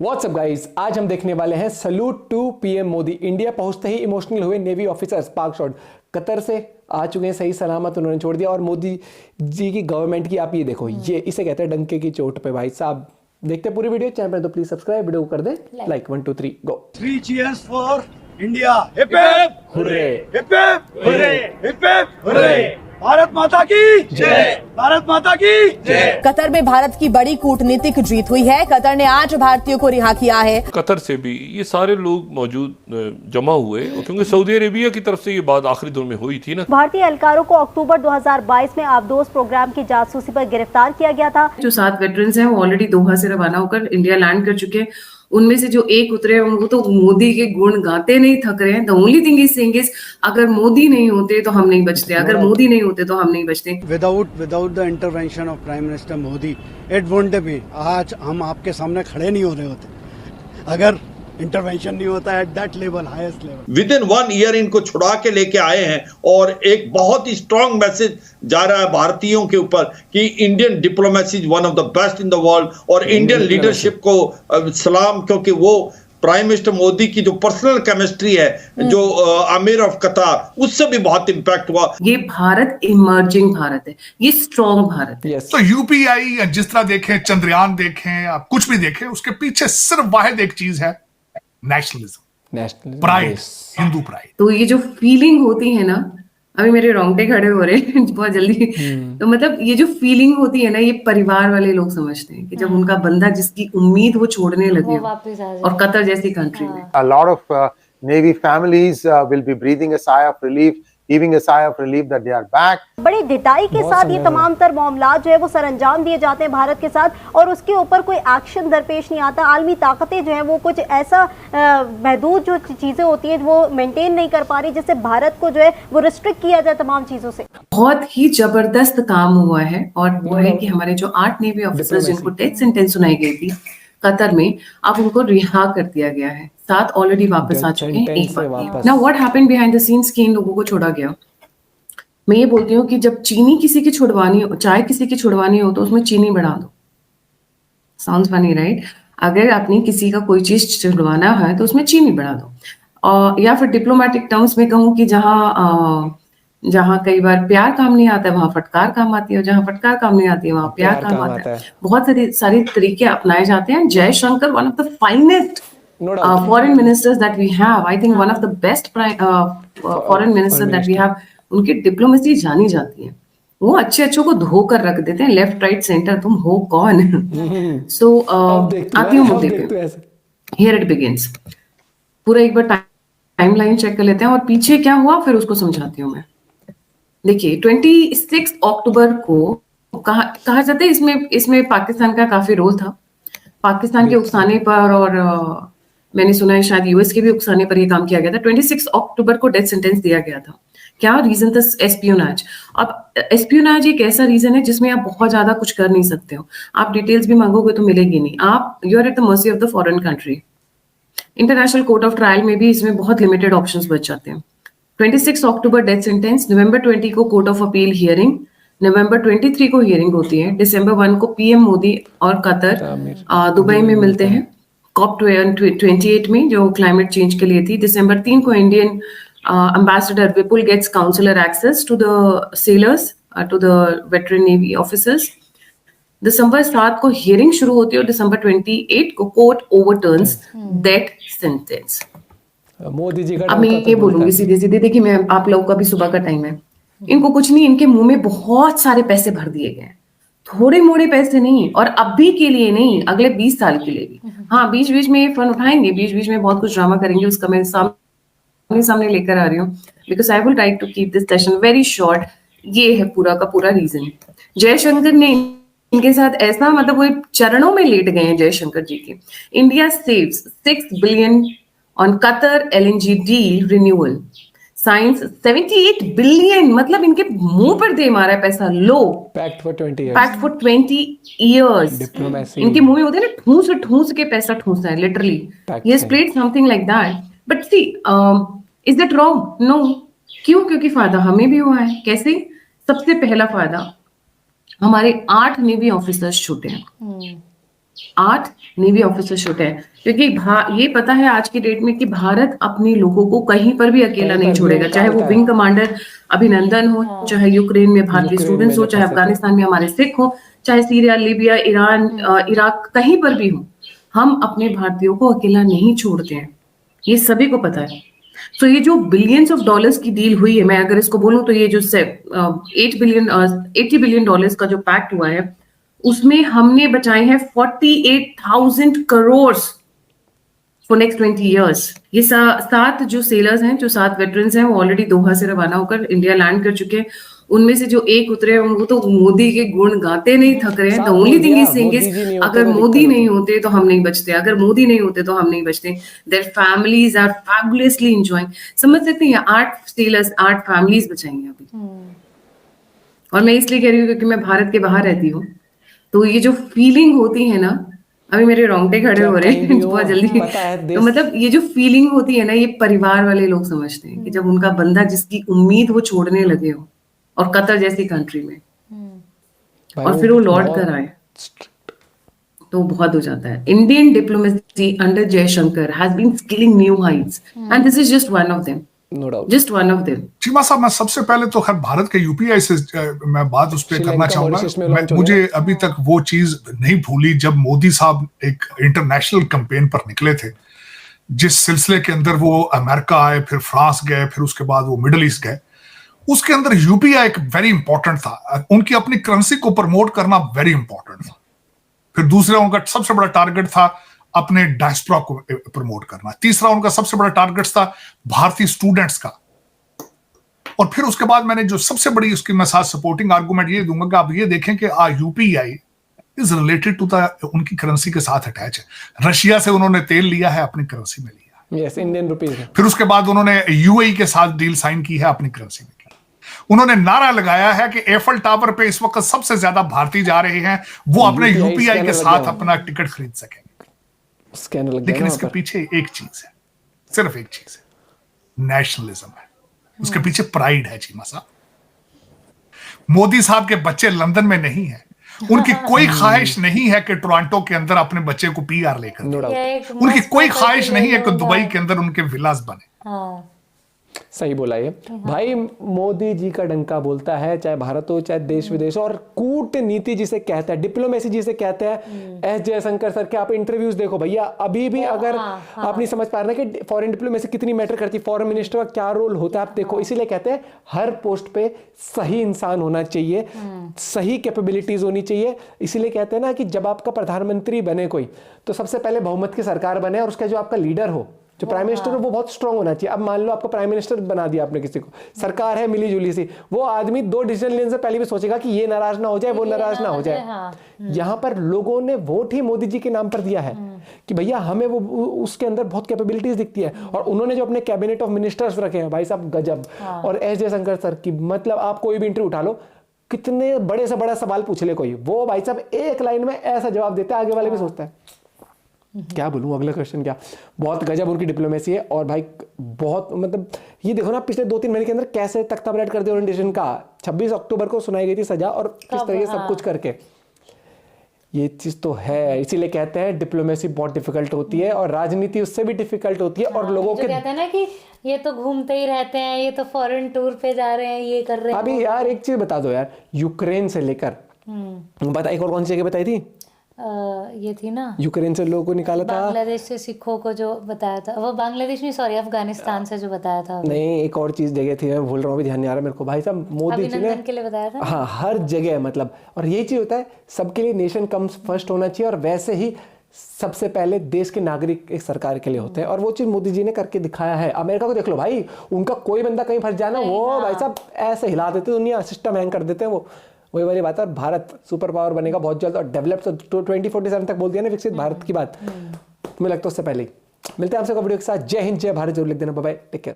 WhatsApp guys, आज हम देखने वाले हैं salute to PM Modi. India पहुंचते ही इमोशनल हुए नेवी ऑफिसर्स। पाक शॉट कतर से आ चुके हैं, सही सलामत उन्होंने छोड़ दिया। और मोदी जी की गवर्नमेंट की आप ये देखो, ये इसे कहते हैं डंके की चोट पे। भाई साहब देखते पूरी वीडियो, चैनल पर तो प्लीज सब्सक्राइब, वीडियो को कर they like. 1 2 3 go. 3 cheers for India. Hip hip hurray. hip hip hip hip hooray. Bharat माता की जय, भारत माता की जय। कतर में भारत की बड़ी कूटनीतिक जीत हुई है। कतर ने 8 भारतीयों को रिहा किया है। कतर से भी ये सारे लोग मौजूद जमा हुए, क्योंकि सऊदी अरेबिया की तरफ से ये बात आखिरी दौर में हुई थी ना। भारतीय एहलकारों को अक्टूबर 2022 में आबदोस प्रोग्राम की जासूसी पर गिरफ्तार किया गया था। जो 7 वेटरन्स हैं वो ऑलरेडी दोहा से रवाना होकर इंडिया लैंड कर चुके हैं। उनमें से जो एक उतरे हैं वो तो मोदी के गुण गाते नहीं थक रहे हैं। The only thing is saying is अगर मोदी नहीं होते तो हम नहीं बचते, अगर मोदी नहीं होते तो हम नहीं बचते। Without the intervention of Prime Minister Modi, it wouldn't be. आज हम आपके सामने खड़े नहीं हो रहे होते अगर इंटरवेंशन नहीं होता at that level, highest level. With in 1 year इनको छुड़ा के लेके आए हैं और एक बहुत ही स्ट्रांग मैसेज जा रहा है भारतीयों के ऊपर कि Indian diplomacy is one of the best in the world. और इंडियन लीडरशिप को सलाम, क्योंकि वो प्राइम मिनिस्टर मोदी की जो पर्सनल केमिस्ट्री है, जो आमिर ऑफ कतार, उससे भी बहुत इंपैक्ट हुआ। ये भारत इमर्जिंग भारत है, ये स्ट्रॉन्ग भारत है। तो यूपीआई या जिस तरह देखें, चंद्रयान देखें, आप कुछ भी देखें, उसके पीछे सिर्फ वाहिद एक चीज है, नेशनलिज्म, प्राइड, हिंदू प्राइड। तो ये जो फीलिंग होती है ना, अभी मेरे रोंगटे खड़े हो रहे हैं बहुत जल्दी। तो मतलब ये जो फीलिंग होती है ना, ये परिवार वाले लोग समझते हैं कि जब उनका बंदा जिसकी उम्मीद वो छोड़ने लगे और कतर जैसी कंट्री में। A lot of Navy families will be breathing a sigh of relief, giving a sigh of relief that they are back. बड़ी ढिठाई के साथ ये तमाम तर मामला जो है वो सरअंजाम दिए जाते हैं भारत के साथ, और उसके ऊपर कोई एक्शन दरपेश नहीं आता। आलमी ताकतें जो हैं वो कुछ ऐसा महदूद जो चीजें होती हैं वो मेंटेन नहीं कर पा रही, जिससे भारत को जो है वो रिस्ट्रिक्ट किया जाए तमाम चीजों से। बहुत ही जबरदस्त काम हुआ है, और वो है कि हमारे जो 8 नेवी ऑफिसर्स जिनको डेथ सेंटेंस सुनाई गई थी कतर में, अब उनको रिहा कर दिया गया है। 7 ऑलरेडी वापस आ चुके हैं, एक बाकी। Now what happened behind the scenes कि इन लोगों को छोड़ा गया। मैं ये बोलती हूँ कि जब चीनी किसी की छुड़वानी हो, चाय किसी की छुड़वानी हो, तो उसमें चीनी बढ़ा दो। Sounds funny right? अगर आपने किसी का कोई चीज छुड़वाना है तो उसमें चीनी बढ़ा दो। या फिर डिप्लोमेटिक टर्म्स में कहूँ कि जहाँ कई बार प्यार काम नहीं आता है वहां फटकार काम आती है, और जहाँ फटकार काम नहीं आती है वहां प्यार काम आता है। बहुत सारे तरीके अपनाए जाते हैं। Jaishankar one of the finest foreign ministers that we have, I think one of the best foreign minister that we have. उनकी डिप्लोमेसी जानी जाती है। वो अच्छे को धोकर रख देते हैं, लेफ्ट राइट सेंटर, तुम हो कौन। सो आती हूँ मुद्दे पे। Here it begins. पूरा एक बार टाइमलाइन चेक कर लेते हैं और पीछे क्या हुआ फिर उसको समझाती हूँ मैं। देखिए 26 अक्टूबर को कहा जाता है, इसमें पाकिस्तान का काफी रोल था। पाकिस्तान के उकसाने पर, और मैंने सुना है शायद यूएस के भी उकसाने पर ये काम किया गया था। 26 अक्टूबर को डेथ सेंटेंस दिया गया था। क्या रीजन था? एस्पियोनाज। अब एस्पियोनाज एक ऐसा रीजन है जिसमें आप बहुत ज्यादा कुछ कर नहीं सकते हो। आप डिटेल्स भी मांगोगे तो मिलेगी नहीं। आप you are at the mercy of the foreign country. International court of trial में भी इसमें बहुत लिमिटेड ऑप्शंस बच जाते हैं। 26 अक्टूबर डेथ सेंटेंस, नवंबर 20 को कोर्ट ऑफ अपील हियरिंग, नवंबर 23 को हियरिंग होती है, दिसंबर 1 को पीएम मोदी और कतर दुबई में मिलते हैं COP 28 में जो क्लाइमेट चेंज के लिए थी। दिसंबर 3 को Indian ambassador Vipul gets counsellor access to the sailors, to the veteran navy officers. दिसंबर 7 को हियरिंग शुरू होती है और दिसंबर 28 को court ओवरटर्न्स death sentence. Modi ji का अब मैं ये बोलूंगी सीधे सीधे, देखिए मैं आप लोगों का भी सुबह का टाइम है। इनको कुछ नहीं, इनके मुंह में बहुत सारे पैसे भर दिए गए, थोड़े मोड़े पैसे नहीं, और अभी के लिए नहीं, अगले 20 साल के लिए भी। हाँ, बीच बीच में फन उठाएंगे, बीच बीच में बहुत कुछ ड्रामा करेंगे, उसका मैं सामने लेकर आ रही हूँ, because I would like to keep this session very short. ये है पूरा का पूरा रीजन। जयशंकर ने इनके साथ ऐसा, मतलब वो चरणों में लेट गए हैं जयशंकर जी के। India saves 6 billion on Qatar LNG deal renewal, science 78 billion, मतलब इनके मुंह पर दे मारा है पैसा। लो, पैक्ट फॉर 20 इयर्स। इनके मुंह में होते हैं ना, ठूस के पैसा ठूसना है, लिटरली। ये split something like that. But see, is that wrong? No. क्यों? क्योंकि फायदा हमें भी हुआ है। कैसे? सबसे पहला फायदा, हमारे 8 नेवी ऑफिसर्स छूटे हैं। 8 नेवी ऑफिसर शुट है, क्योंकि ये पता है आज की डेट में कि भारत अपने लोगों को कहीं पर भी अकेला नहीं छोड़ेगा, चाहे वो विंग कमांडर अभिनंदन हो, चाहे यूक्रेन में भारतीय स्टूडेंट्स हो, चाहे अफगानिस्तान में हमारे सिख हो, चाहे सीरिया, लीबिया, ईरान, इराक, कहीं पर भी हो, हम अपने भारतीयों को अकेला नहीं छोड़ते हैं, ये सभी को पता है। तो ये जो बिलियंस ऑफ डॉलर्स की डील हुई है, मैं अगर इसको बोलूं तो ये जो 80 बिलियन डॉलर्स का जो पैक्ट हुआ है, उसमें हमने बचाए हैं 48,000 करोड़ फॉर नेक्स्ट 20 इयर्स। ये 7 जो सेलर्स हैं, जो 7 वेटरन्स हैं, वो ऑलरेडी दोहा से रवाना होकर इंडिया लैंड कर चुके हैं। उनमें से जो एक उतरे हैं, वो तो मोदी के गुण गाते नहीं थक रहे हैं। The only thing is saying is अगर मोदी नहीं होते तो हम नहीं बचते, अगर मोदी नहीं होते तो हम नहीं बचते। Their families are fabulously enjoying. समझ सकते हैं, 8 सेलर्स 8 फैमिलीज बचाएंगे अभी। और मैं इसलिए कह रही हूँ क्योंकि मैं भारत के बाहर रहती हूँ, तो ये जो फीलिंग होती है ना, अभी मेरे रोंगटे खड़े हो रहे हैं बहुत जल्दी। तो मतलब ये जो फीलिंग होती है ना, ये परिवार वाले लोग समझते हैं कि जब उनका बंदा जिसकी उम्मीद वो छोड़ने लगे हो, और कतर जैसी कंट्री में, और फिर वो लौट कर आए, तो बहुत हो जाता है। Indian diplomacy under Jaishankar has been scaling new heights and this is just one of them, no doubt, just one of them. Cheema sahab, मैं सबसे पहले तो खैर भारत के यूपीआई से मैं बात उस पर करना चाहूंगा। मुझे अभी तक वो चीज नहीं भूली जब मोदी साहब एक इंटरनेशनल कैंपेन पर निकले थे, जिस सिलसिले के अंदर वो अमेरिका आए, फिर फ्रांस गए, फिर उसके बाद वो मिडिल ईस्ट गए। उसके अंदर यूपीआई एक वेरी इंपॉर्टेंट था, उनकी अपनी करेंसी को प्रमोट करना वेरी इंपॉर्टेंट था। फिर दूसरा उनका सबसे बड़ा टारगेट था अपने डायस्पोरा को प्रमोट करना। तीसरा उनका सबसे बड़ा टारगेट था भारतीय स्टूडेंट्स का। और फिर उसके बाद मैंने जो सबसे बड़ी उसकी मैं साथ सपोर्टिंग आर्गुमेंट ये दूंगा कि आप ये देखें कि UPI is related to the उनकी करेंसी के साथ अटैच है। रशिया से उन्होंने तेल लिया है, अपनी करेंसी में लिया, यस, इंडियन रुपीज। फिर उसके बाद उन्होंने यूएई के साथ डील साइन की है, अपनी करेंसी में। उन्होंने नारा लगाया है कि एफल टावर पे इस वक्त सबसे ज्यादा भारतीय जा रहे हैं, वो अपने यूपीआई के साथ अपना टिकट खरीद सकेंगे। लेकिन इसके पीछे एक चीज है, सिर्फ एक चीज है, नेशनलिज्म है। उसके पीछे प्राइड है चीमा साहब। मोदी साहब के बच्चे लंदन में नहीं है, उनकी कोई ख्वाहिश नहीं है कि टोरंटो के अंदर अपने बच्चे को पीआर लेकर, उनकी कोई ख्वाहिश नहीं है कि दुबई के अंदर उनके विलास बने। सही बोला ये भाई, मोदी जी का डंका बोलता है, चाहे भारत हो चाहे देश विदेश। और कूटनीति जिसे कहते हैं, डिप्लोमेसी जिसे कहते हैं, एस जयशंकर सर के आप इंटरव्यूज देखो भैया। अभी भी अगर आप नहीं समझ पा रहे कि फॉरेन डिप्लोमेसी कितनी मैटर करती है, फॉरेन मिनिस्टर का क्या रोल होता है, आप देखो। इसीलिए कहते हैं हर पोस्ट पे सही इंसान होना चाहिए, सही कैपेबिलिटीज होनी चाहिए। इसीलिए कहते हैं ना कि जब आपका प्रधानमंत्री बने कोई, तो सबसे पहले बहुमत की सरकार बने, और उसका जो आपका लीडर हो, जो प्राइम मिनिस्टर हो, वो बहुत स्ट्रांग होना चाहिए। अब मान लो आपको प्राइम मिनिस्टर बना दिया आपने किसी को, सरकार है मिली जुली सी, वो आदमी 2 डिसीजन लेने से पहले भी सोचेगा कि ये नाराज ना हो जाए, वो नाराज ना हो जाए। यहाँ पर लोगों ने वोट ही मोदी जी के नाम पर दिया है कि भैया हमें वो उसके अंदर बहुत कैपेबिलिटीज दिखती है। और उन्होंने जो अपने कैबिनेट ऑफ मिनिस्टर्स रखे हैं भाई साहब, गजब। और एस जयशंकर सर की, मतलब आप कोई भी इंटरव्यू उठा लो, कितने बड़े से बड़ा सवाल पूछ ले कोई, वो भाई साहब एक लाइन में ऐसा जवाब देता है, आगे वाले भी सोचता है क्या बोलूं, अगला क्वेश्चन क्या। बहुत गजब उनकी डिप्लोमेसी है। और भाई बहुत, मतलब ये देखो ना पिछले 2-3 महीने के अंदर कैसे तख्ता पलट कर दिया ओरिएंटेशन का। 26 अक्टूबर को सुनाई गई थी सजा, और किस तरीके सब कुछ करके, ये चीज तो है। इसीलिए कहते हैं डिप्लोमेसी बहुत डिफिकल्ट होती है, और राजनीति उससे भी डिफिकल्ट होती है। और लोगों के कहते हैं ना कि ये तो घूमते ही रहते हैं, ये तो फॉरेन टूर पे जा रहे हैं, ये कर रहे हैं। अभी यार एक चीज बता दो यार, यूक्रेन से लेकर बता, एक और कौन सी जगह बताई थी, ये थी ना, यूक्रेन से लोगों को निकाला था, बांग्लादेश से सिखों को जो बताया था, वो बांग्लादेश नहीं, सॉरी, अफगानिस्तान से जो बताया था। नहीं, एक और चीज जगह थी, मैं भूल रहा हूँ, ध्यान नहीं आ रहा मेरे को। भाई साहब मोदी जी ने के लिए बताया था। हाँ, हर जगह, मतलब। और यही चीज होता है, सबके लिए नेशन कम्स फर्स्ट होना चाहिए, और वैसे ही सबसे पहले देश के नागरिक एक सरकार के लिए होते हैं। और वो चीज मोदी जी ने करके दिखाया है। अमेरिका को देख लो भाई, उनका कोई बंदा कहीं फंस जाना, वो भाई साहब ऐसे हिला देते दुनिया, सिस्टम हैंग कर देते हैं वो। वही वाली बात है। भारत सुपर पावर बनेगा बहुत जल्द, और डेवलप तो 2047 तक बोल दिया ना, विकसित भारत की बात। मुझे लगता है उससे पहले ही। मिलते हैं आपसे वीडियो के साथ। जय हिंद, जय भारत जरूर लिख देना। Bye bye, take care.